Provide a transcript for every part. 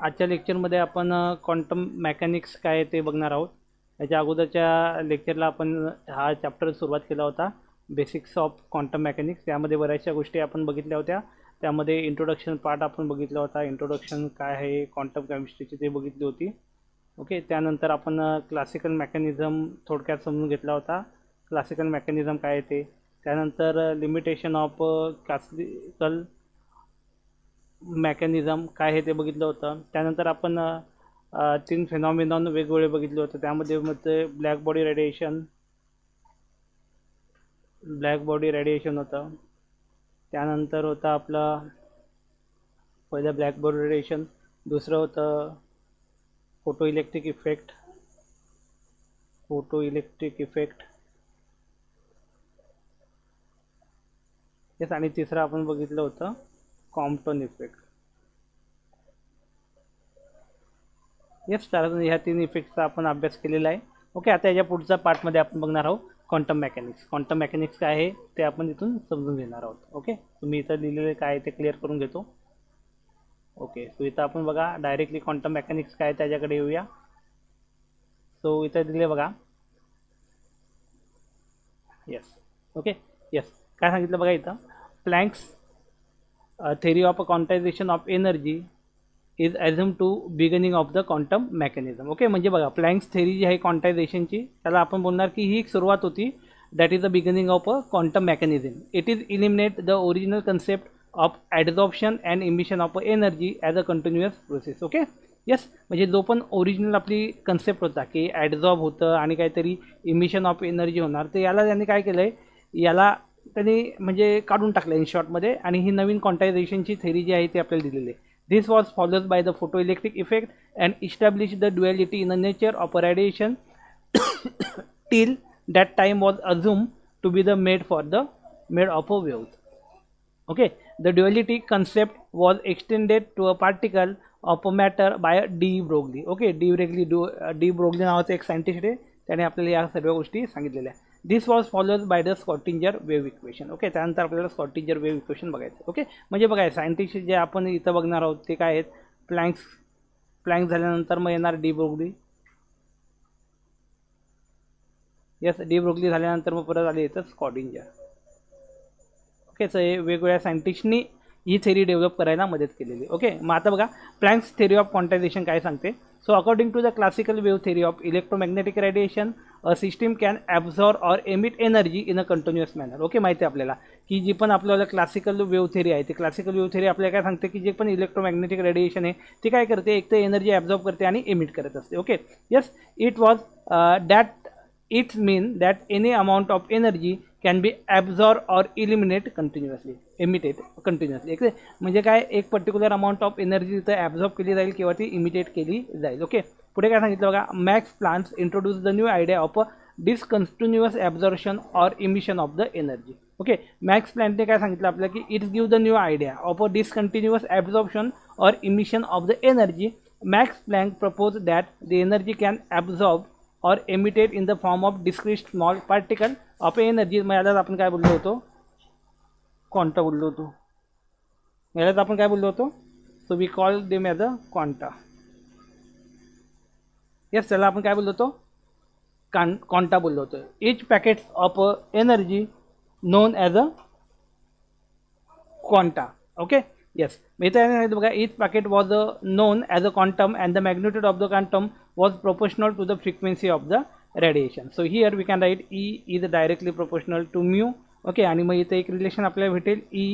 आजच्या लेक्चरमध्ये आपण क्वांटम मेकॅनिक्स काय आहे ते बघणार आहोत. याच्या अगोदरच्या लेक्चरला आपण हा चॅप्टर सुरुवात केला होता, बेसिक्स ऑफ क्वांटम मेकॅनिक्स. त्यामध्ये बऱ्याचशा गोष्टी आपण बघितल्या होत्या. त्यामध्ये इंट्रोडक्शन पार्ट आपण बघितला होता. इंट्रोडक्शन काय आहे क्वांटम केमिस्ट्रीची ते बघितली होती. ओके, त्यानंतर आपण क्लासिकल मेकॅनिझम थोडक्यात समजून घेतला होता. क्लासिकल मेकॅनिझम काय आहे ते. त्यानंतर लिमिटेशन ऑफ क्लासिकल मेकॅनिझम काय आहे ते बघितलं होतं. त्यानंतर आपण 3 फेनॉमिनॉन वेगवेगळे बघितले होते. त्यामध्ये ब्लॅक बॉडी रेडिएशन होतं. त्यानंतर होतं आपलं पहिलं ब्लॅक बॉडी रेडिएशन, दुसरं होतं फोटो इलेक्ट्रिक इफेक्ट येस, आणि तिसरं आपण बघितलं होतं कॉम्प्टन इफेक्ट. येस, तर ह्या 3 इफेक्टचा आपण अभ्यास केलेला आहे. ओके, आता याच्या पुढच्या पार्टमध्ये आपण बघणार आहोत क्वांटम मेकॅनिक्स. क्वांटम मेकॅनिक्स काय आहे ते आपण इथून समजून घेणार आहोत. ओके, तुम्ही इथं लिहिलेले काय आहे ते क्लिअर करून घेतो. ओके, सो इथं आपण बघा डायरेक्टली क्वांटम मेकॅनिक्स काय त्याच्याकडे येऊया. सो इथं दिले बघा. येस, ओके, येस, काय सांगितलं बघा इथं. Planck's theory of a quantization of energy is assumed to beginning of the quantum mechanism. Okay, म्हणजे बघा प्लँक्स थेरी जी आहे क्वांटायझेशनची, त्याला आपण बोलणार की ही एक सुरुवात होती. That is the beginning of a quantum mechanism. It is eliminate the original concept of adsorption and emission of energy as a continuous process. Okay, yes, म्हणजे जो पण ओरिजिनल आपली कन्सेप्ट होता की ॲडझॉर्ब होतं आणि काहीतरी इमिशन ऑफ एनर्जी होणार, तर याला त्यांनी काय केलं आहे, याला त्यांनी म्हणजे काढून टाकलं इन शॉर्टमध्ये. आणि ही नवीन क्वांटायझेशनची थेरी जी आहे ती आपल्याला दिलेली आहे. This was followed by the photo electric effect and establish the duality in the nature of a radiation till that time was assume to be the made of a wave. Okay, the duality concept was extended to a particle of a matter by de Broglie. Okay, de Broglie नावाचं एक scientist आहे, त्याने आपल्याला या सर्व गोष्टी सांगितलेल्या. This was followed by the Schrodinger wave equation. Okay, त्यानंतर आपल्याला स्कॉटिंजर वेव्ह इक्वेशन बघायचं. ओके, म्हणजे बघा सायंटिस्ट जे आपण इथं बघणार आहोत ते काय आहेत. प्लँक झाल्यानंतर मग येणार de Broglie. Yes, de Broglie झाल्यानंतर मग परत आले इथं स्कॉटिंजर. ओके, सो हे वेगवेगळ्या सायंटिस्टनी ही थेरी डेव्हलप करायला मदत केलेली. ओके, मग आता बघा प्लँक्स थेरी ऑफ क्वांटायझेशन काय सांगते. So according to the classical wave theory of electromagnetic radiation, a system can absorb or emit energy in a continuous manner. Okay, माहिती आहे आपल्याला की जी पण आपल्याला क्लासिकल वेव्ह थेरी आहे, ती क्लासिकल वेव्ह थेरी आपल्याला काय सांगते की जे पण इलेक्ट्रोमॅग्नेटिक रेडिएशन आहे ती काय करते, एक तर एनर्जी ॲब्झॉर्ब करते आणि एमिट करत असते. Okay, yes, it was that it's mean that any amount of energy can be absorb or eliminate continuously, imitate continuously. Okay, म्हणजे काय, एक पर्टिक्युलर अमाऊंट ऑफ एनर्जी तिथं ॲब्झॉर्ब केली जाईल किंवा ती इमिटेट केली जाईल. ओके, पुढे काय सांगितलं बघा. Max Planck's introduce the new idea of a discontinuous absorption or emission of the energy. Okay, Max प्लॅन्कने काय सांगितलं आपल्याला की it's give the new idea of a discontinuous absorption or emission of the energy. Max Planck propose that the energy can absorb or emitted in the form of discrete small particle of energy. मग यालाच आपण काय बोललो होतो, quanta बोललो होतो. यालाच आपण काय बोललो होतो, so we call them as a quanta. Yes, त्याला आपण काय बोललो होतो, क्वांटा बोललो होतो. Each packets of energy known as a quanta. Okay, yes, इथं बघा each packet was known as a quantum and the magnitude of the quantum was proportional to the frequency of the radiation. So here we can write E is directly proportional to mu. Okay, आणि मग इथे एक relation आपल्याला भेटेल E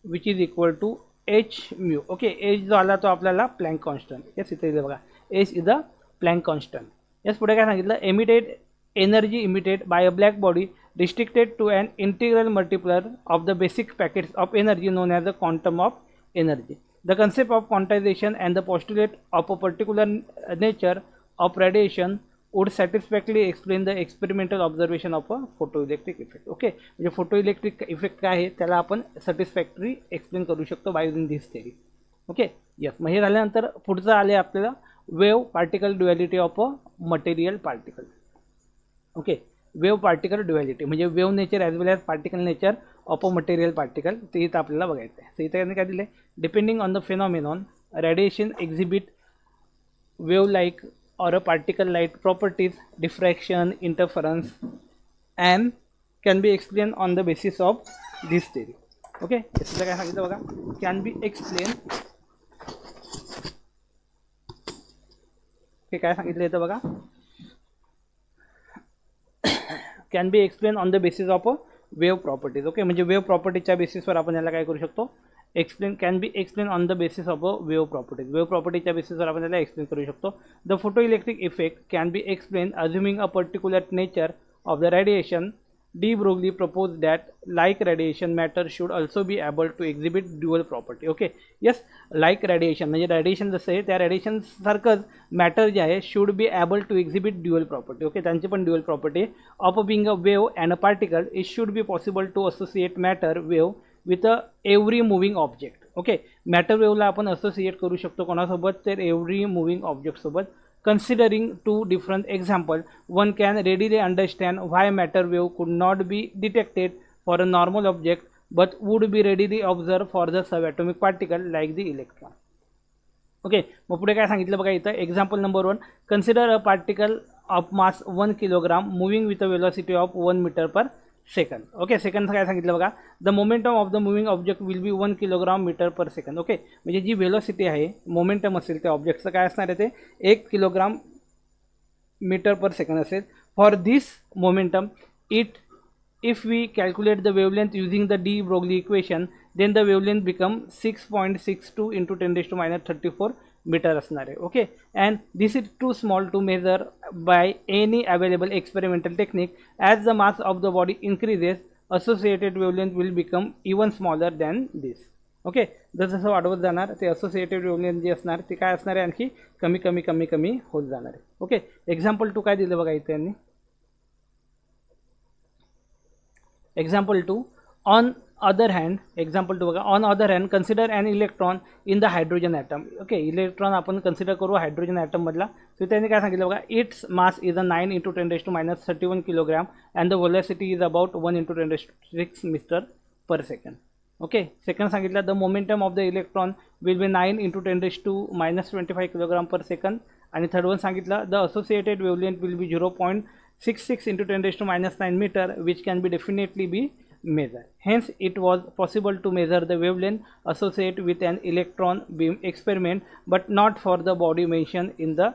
which is equal to h mu. Okay, h जो आला तो आपल्याला प्लँक कॉन्स्टंट. येस, इथे बघा h is a Planck constant. Yes, पुढे काय सांगितलं, energy emitted by a black body restricted to an integral multiplier of the basic packets of energy known as the quantum of energy. The concept of quantization and the postulate of a particular nature of radiation would satisfactorily explain the experimental observation of a photoelectric effect. Okay, म्हणजे photoelectric effect काय आहे त्याला आपण satisfactory explain करू शकतो by using this theory. Okay, yes, मग हे झाल्यानंतर पुढचं आले आपल्याला wave particle duality of a material particle. Okay, wave particle duality म्हणजे wave nature as well as particle nature of a material particle, ते इथं आपल्याला बघायचं आहे. तर इथं काय दिलं आहे, depending on the फेनॉमिनॉन radiation exhibit wave-like or a particle-like properties, diffraction, interference, and can be explained on the basis of this theory. Okay, याचं काय सांगितलं बघा, can be explained. काय सांगितलं येतं बघा, can be explained on the basis of a wave properties. Okay, म्हणजे wave प्रॉपर्टीच्या बेसिसवर आपण याला काय करू शकतो, explain, can be explain on the basis of a wave properties. Wave प्रॉपर्टीच्या बेसिसवर आपण याला एक्सप्लेन करू शकतो. The photo electric effect can be explain assuming a particular nature of the radiation. De Broglie proposed that like radiation matter should also be able to exhibit dual property. Okay, yes, like radiation म्हणजे radiation जसं आहे त्या radiation सारखंच matter जे आहे should be able to exhibit dual property. Okay, त्यांची पण dual property of being a wave and a particle. It should be possible to associate matter wave with a every moving object. Okay, matter wave ला आपण associate करू शकतो कोणासोबत, तर every moving object सोबत. Considering two different examples, one can readily understand why matter wave could not be detected for a normal object but would be readily observed for the subatomic particle like the electron. Okay, मग पुढे काय सांगितलं बघा इथं, example number 1, consider a particle of mass 1 kilogram moving with a velocity of 1 metre per second. Okay, second काय सांगितलं बघा, the momentum of the moving object will be 1 kilogram metre per second. Okay, म्हणजे जी velocity आहे, momentum असेल त्या ऑब्जेक्टचं काय असणार आहे, ते 1 किलोग्राम मीटर पर सेकंड असेल. For this momentum if we calculate the wavelength using the de Broglie equation, then the wavelength become 6.62 into 10 raised to minus 34 metre असणार आहे. Okay, and this is too small to measure by any available experimental technique. As the mass of the body increases associated wavelength will become even smaller than this. Okay, जसं वाढवत जाणार ते associated wavelength जी असणार ती काय असणार आहे, आणखी कमी कमी कमी कमी होत जाणार आहे. ओके, एक्झाम्पल 2 काय दिलं बघा इथे यांनी, example 2, on other hand, example 2 बघा, on other hand consider an electron in the hydrogen atom. Okay, electron आपण कन्सिडर करू हायड्रोजन ॲटम मधला. तर त्यांनी काय सांगितलं बघा, it's mass is a 9 into 10 raised to minus 31 kilogram and the velocity is about 1 into 10 raised to 6 metre per second. Okay, second सांगितलं, the momentum of the electron will be 9 into 10 raised to minus 25 kilogram per second. आणि third one सांगितलं, the associated wavelength will be 0.66 into 10 raised to minus 9 meter, which can be definitely be measured. Hence, it was possible to measure the wavelength associated with an electron beam experiment, but not for the body mentioned in the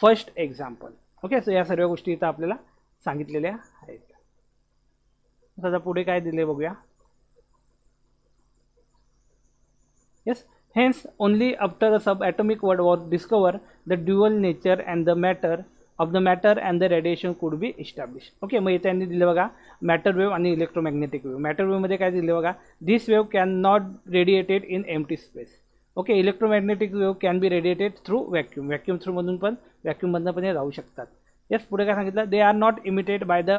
first example. Okay, so या सर्व गोष्टी इथं आपल्याला सांगितलेल्या आहेत. आता पुढे काय दिले बघूया. Yes, hence only after a subatomic world was discovered, the dual nature and the matter of the matter and the radiation could be established. Okay, मग इथे त्यांनी दिले बघा मॅटर वेव्ह आणि इलेक्ट्रोमॅग्नेटिक वेव्ह. मॅटर वेव्हमध्ये काय दिले बघा, this wave can not radiated in empty space. Okay, electromagnetic wave can be radiated through vacuum. Vacuum थ्रूमधून पण व्हॅक्यूममधनं पण हे जाऊ शकतात. येस, पुढे काय सांगितलं, they are not emitted by the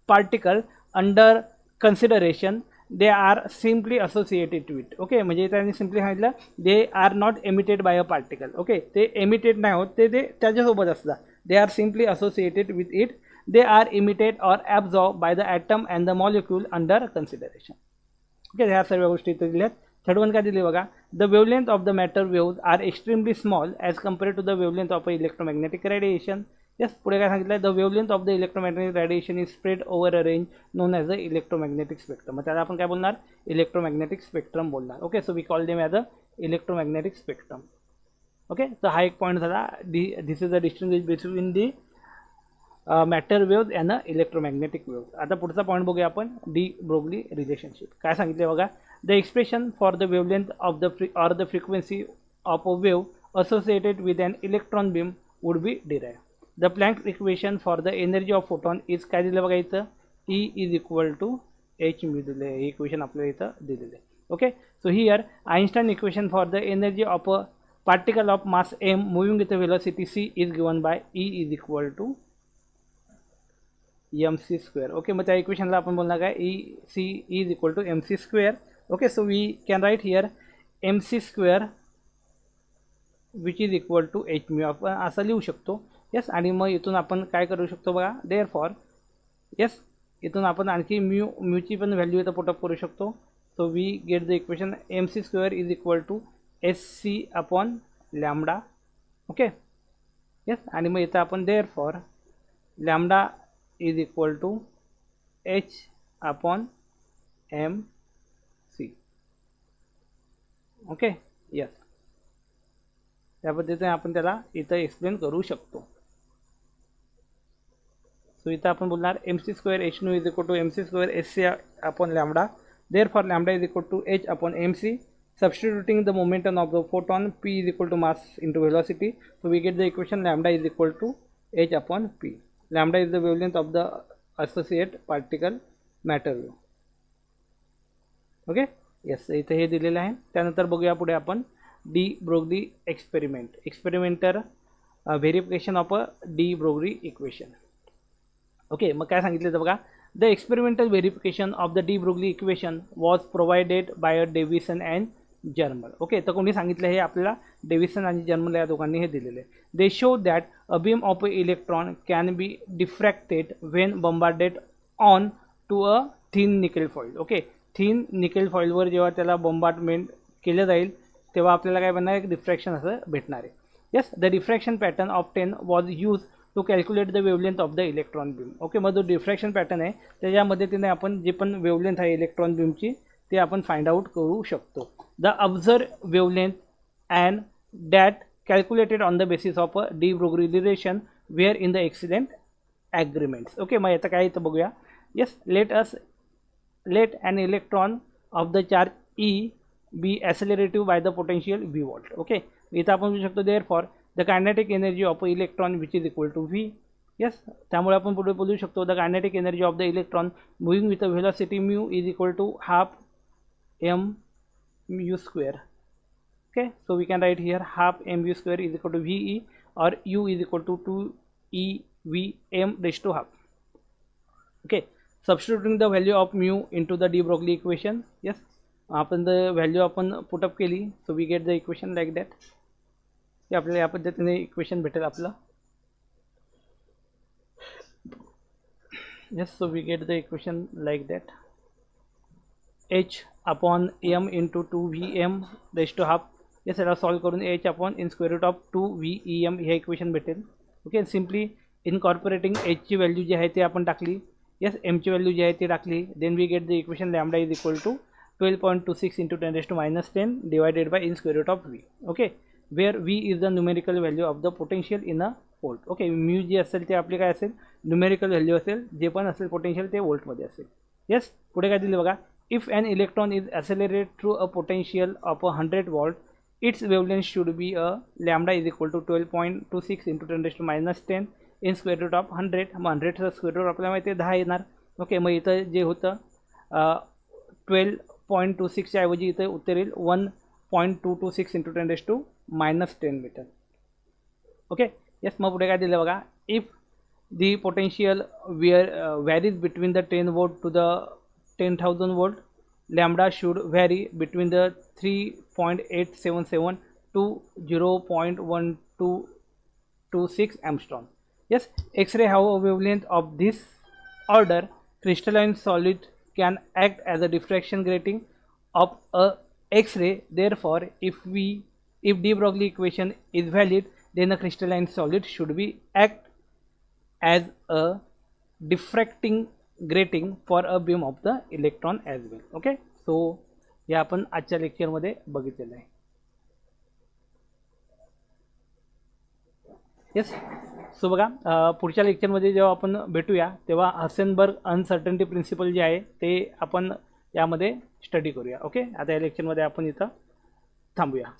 particle under consideration, they are simply associated with. Okay, म्हणजे त्यांनी सिम्पली सांगितलं they are not emitted by a particle. Okay, ते एमिटेड नाही होत, ते त्याच्यासोबत असतात. They are simply associated with it. They are emitted or absorbed by the atom and the molecule under consideration. Okay, ह्या सर्व गोष्टी इथे दिल्यात. थर्ड वन काय दिली बघा, the wavelength of the matter waves are extremely small as compared to the wavelength of electromagnetic radiation. Yes, पुढे काय सांगितलं, the wavelength of the electromagnetic radiation is spread over a range known as the electromagnetic spectrum. मग त्याला आपण काय बोलणार, electromagnetic spectrum बोलणार. Okay, so we call them as a electromagnetic spectrum. Okay, तर हा एक पॉईंट झाला. This is the distinguish between the matter wave and electromagnetic wave. आता पुढचा पॉईंट बघूया आपण, डी ब्रोगली रिलेशनशिप. काय सांगितले बघा, the expression for the wavelength of the or the frequency of a wave associated with an electron beam would be derived. The Planck equation for the energy of photon is काय दिलं बघा इथं, E is equal to h mu दिले. हे equation आपल्याला इथं दिलेलं आहे. Okay, so here Einstein equation for the energy of a particle of mass m moving with a velocity c is given by E is equal to mc square. Okay, मग त्या इक्वेशनला आपण बोलणार काय, E is equal to mc square. Okay, so we can write here mc square which is equal to h mu. आपण असं लिहू शकतो. Yes, आणि मग इथून आपण काय करू शकतो बघा, देअर फॉर येस इथून आपण आणखी म्यूची पण व्हॅल्यू इथं पुटअप करू शकतो. So we get the equation mc square is equal to SC upon lambda. Okay yes, आणि मग इथं आपण therefore lambda is equal to H upon MC. Okay yes, त्या पद्धतीने आपण त्याला इथं एक्सप्लेन करू शकतो. सो इथं आपण बोलणार MC² H nu is equal to MC² SC upon lambda. Therefore lambda is equal to H upon MC. Substituting the momentum of the photon, P is equal to mass into velocity. So we get the equation lambda is equal to H upon P. Lambda is the wavelength of the associate particle matter wave. Okay yes, इथे हे दिलेलं आहे. त्यानंतर बघूया पुढे आपण de Broglie experiment, experimenter verification of a de Broglie equation. Okay, मग काय सांगितलं बघा, the experimental verification of the de Broglie equation was provided by Davisson and Germer. Okay, तर कोणी सांगितलं हे आपल्याला, डेव्हिसन आणि जर्मल या दोघांनी हे दिलेले. They show that a beam of a electron can be diffracted when bombarded on to a thin nickel foil. Okay, thin nickel फॉईलवर जेव्हा त्याला बॉम्बार्डमेंट केलं जाईल तेव्हा आपल्याला काय बनणार, एक डिफ्रॅक्शन असं भेटणार आहे. Yes, the diffraction pattern of 10 was used to calculate the wavelength of the electron beam. Okay, मग जो डिफ्रॅक्शन पॅटर्न आहे त्याच्या मदतीने आपण जे पण वेवलेंथ आहे इलेक्ट्रॉन बीमची ते आपण फाइंड आउट करू शकतो. The observe wavelength and that calculated on the basis of a de Broglie relation where in the excellent agreements. Okay, मग याचं काय इथं बघूया. Yes, let an electron of the charge E be accelerated by the potential V volt. Okay, इथं आपण बोलू शकतो therefore the kinetic energy of an electron which is equal to V. yes, त्यामुळे आपण पुढे बोलू शकतो the kinetic energy of the electron moving with a velocity mu is equal to half mu square. Okay, so we can write here half mu square is equal to VE or U is equal to 2 EVm raised to half. Okay, substituting the value of mu into the de Broglie equation. yes, आपण the value आपण put up केली, so we get the equation like that. हे आपल्याला या पद्धतीने equation भेटेल आपलं. yes, so we get the equation like that. H upon m into 2Vm raised to half. yes, याला सॉल्व करून H upon in square root of 2Vem हे equation भेटेल. ओके, सिम्पली इनकॉर्पोरेटिंग H ची value जी आहे ते आपण टाकली. yes, m ची व्हॅल्यू जी आहे ती टाकली. Then we get the equation lambda is equal to 12.26 into 10⁻⁻10 divided by in square root of V. okay, where V is the numerical value of the potential in a volt. okay, mu जी असेल ते आपली काय असेल, numerical value असेल, जे पण असेल potential ते व्होल्टमध्ये असेल. येस, पुढे काय दिलं बघा, if an electron is accelerated through a potential of 100 volt, it's wavelength should be a lambda is equal to 12.26 into 10⁻⁻10 in square root of 100. मग 100चं स्क्वेअर रूट आपल्याला माहिती आहे 10 येणार. ओके, मग इथं जे होतं 12.26च्या ऐवजी इथं उत्तर येईल 1.226 into 10⁻⁻10 मीटर. ओके, येस, मग पुढे काय दिलं बघा, if the potential varies between the 10 volt to the 10,000 volt, lambda should vary between the 3.877 to 0.1226 angstrom. yes, X-ray have a wavelength of this order. Crystalline solid can act as a diffraction grating of a X-ray. Therefore, if de Broglie equation is valid, then a crystalline solid should be act as a diffracting grating for a beam of the electron as well. okay, so हे आपण आजच्या लेक्चरमध्ये बघितलेलं आहे. Yes, so बघा, पुढच्या लेक्चरमध्ये जेव्हा आपण भेटूया तेव्हा हसेनबर्ग अनसर्टन्टी प्रिन्सिपल जे आहे ते आपण यामध्ये स्टडी करूया. ओके, आता या लेक्चरमध्ये आपण इथं थांबूया.